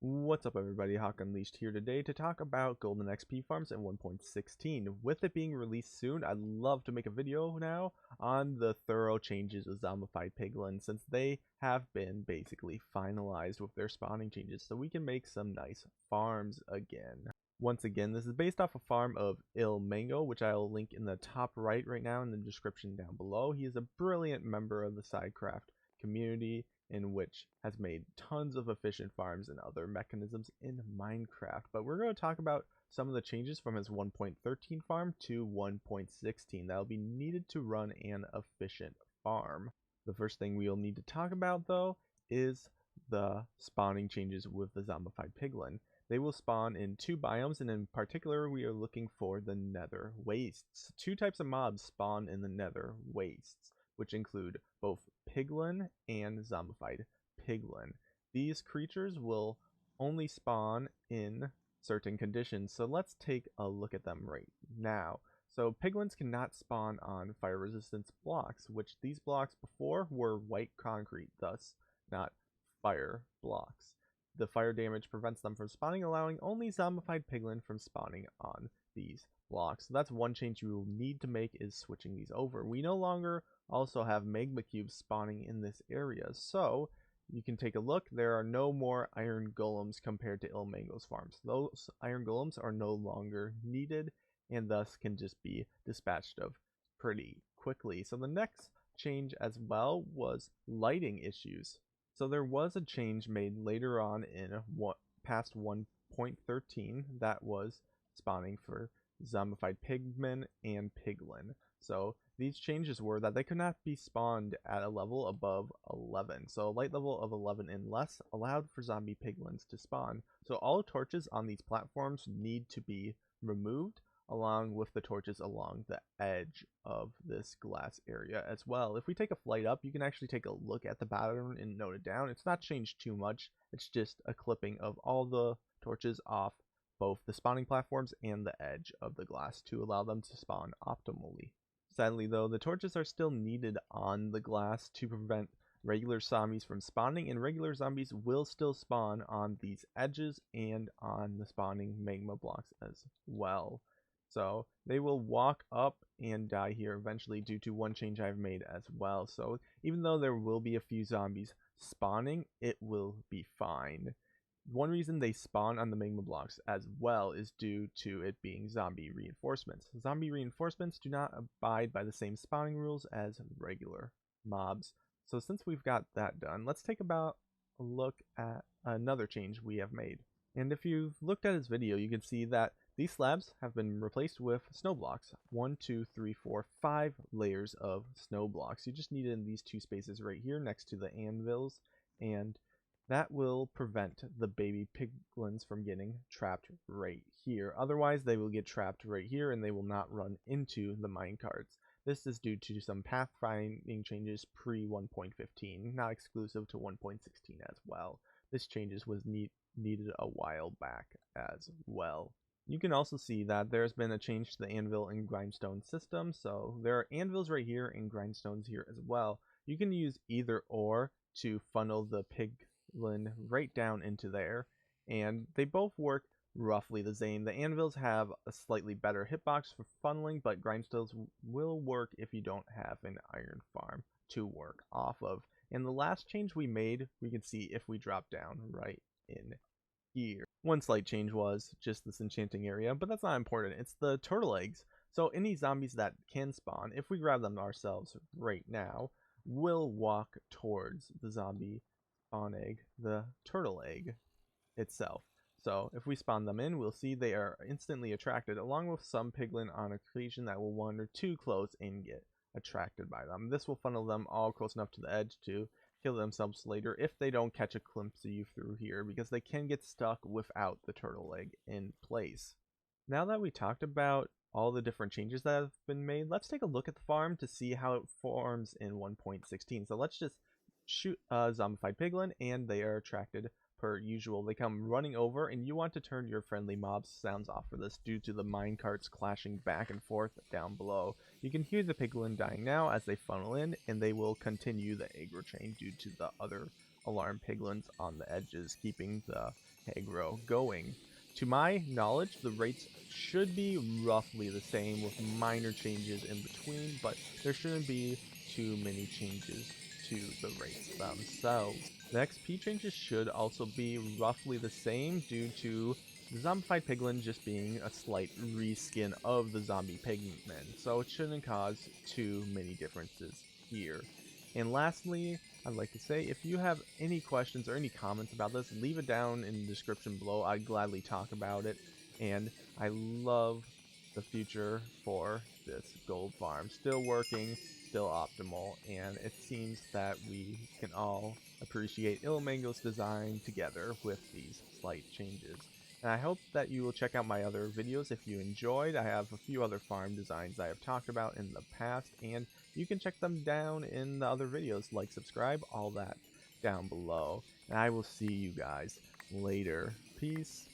What's up everybody, Hawk Unleashed here today to talk about Golden XP farms in 1.16. With it being released soon, I'd love to make a video now on the thorough changes of zombified piglins since they have been basically finalized with their spawning changes so we can make some nice farms again. Once again, this is based off a farm of IlMango, which I'll link in the top right now in the description down below. He is a brilliant member of the Sidecraft community in which has made tons of efficient farms and other mechanisms in Minecraft. But we're going to talk about some of the changes from his 1.13 farm to 1.16 that will be needed to run an efficient farm. The first thing we'll need to talk about though is the spawning changes with the zombified piglin. They will spawn in two biomes, and in particular we are looking for the nether wastes. Two types of mobs spawn in the nether wastes, which include both piglin and zombified piglin. These creatures will only spawn in certain conditions, so let's take a look at them right now. So piglins cannot spawn on fire resistance blocks, which these blocks before were white concrete, thus not fire blocks. The fire damage prevents them from spawning, allowing only zombified piglin from spawning on these blocks. So that's one change you will need to make, is switching these over. We no longer also have magma cubes spawning in this area, so you can take a look. There are no more iron golems compared to IlMango's farms. Those iron golems are no longer needed and thus can just be dispatched of pretty quickly. So the next change as well was lighting issues. So there was a change made later on in past 1.13 that was spawning for zombified pigmen and piglin. So these changes were that they could not be spawned at a level above 11. So a light level of 11 and less allowed for zombie piglins to spawn. So all torches on these platforms need to be removed, along with the torches along the edge of this glass area as well. If we take a flight up, you can actually take a look at the pattern and note it down. It's not changed too much. It's just a clipping of all the torches off both the spawning platforms and the edge of the glass to allow them to spawn optimally. Sadly though, the torches are still needed on the glass to prevent regular zombies from spawning, and regular zombies will still spawn on these edges and on the spawning magma blocks as well. So they will walk up and die here eventually due to one change I've made as well. So even though there will be a few zombies spawning, it will be fine. One reason they spawn on the magma blocks as well is due to it being zombie reinforcements. Zombie reinforcements do not abide by the same spawning rules as regular mobs. So since we've got that done, let's take a look at another change we have made. And if you've looked at this video, you can see that these slabs have been replaced with snow blocks. 1, 2, 3, 4, 5 layers of snow blocks. You just need it in these two spaces right here next to the anvils, and that will prevent the baby piglins from getting trapped right here. Otherwise, they will get trapped right here and they will not run into the minecarts. This is due to some pathfinding changes pre 1.15, not exclusive to 1.16 as well. This changes was needed a while back as well. You can also see that there's been a change to the anvil and grindstone system. So there are anvils right here and grindstones here as well. You can use either or to funnel the piglin right down into there, and they both work roughly the same. The anvils have a slightly better hitbox for funneling, but grindstones will work if you don't have an iron farm to work off of. And the last change we made, we can see if we drop down right in here. One slight change was just this enchanting area, but that's not important. It's the turtle eggs. So any zombies that can spawn, if we grab them ourselves right now, will walk towards the zombie spawn egg, the turtle egg itself. So if we spawn them in, we'll see they are instantly attracted, along with some piglin on occasion that will wander too close and get attracted by them. This will funnel them all close enough to the edge to kill themselves later if they don't catch a glimpse of you through here, because they can get stuck without the turtle egg in place. Now that we talked about all the different changes that have been made, let's take a look at the farm to see how it forms in 1.16. So let's just shoot a zombified piglin and they are attracted per usual. They come running over, and you want to turn your friendly mob sounds off for this due to the minecarts clashing back and forth down below. You can hear the piglin dying now as they funnel in, and they will continue the aggro chain due to the other alarm piglins on the edges, keeping the egg row going. To my knowledge, the rates should be roughly the same with minor changes in between, but there shouldn't be too many changes to the rates themselves. The XP changes should also be roughly the same due to the zombified piglin just being a slight reskin of the zombie pigmen, so it shouldn't cause too many differences here. And lastly, I'd like to say, if you have any questions or any comments about this, leave it down in the description below. I'd gladly talk about it. And I love the future for this gold farm. Still working, still optimal, and it seems that we can all appreciate IlMango's design together with these slight changes. And I hope that you will check out my other videos if you enjoyed. I have a few other farm designs I have talked about in the past, and you can check them down in the other videos. Like, subscribe, all that down below. And I will see you guys later. Peace.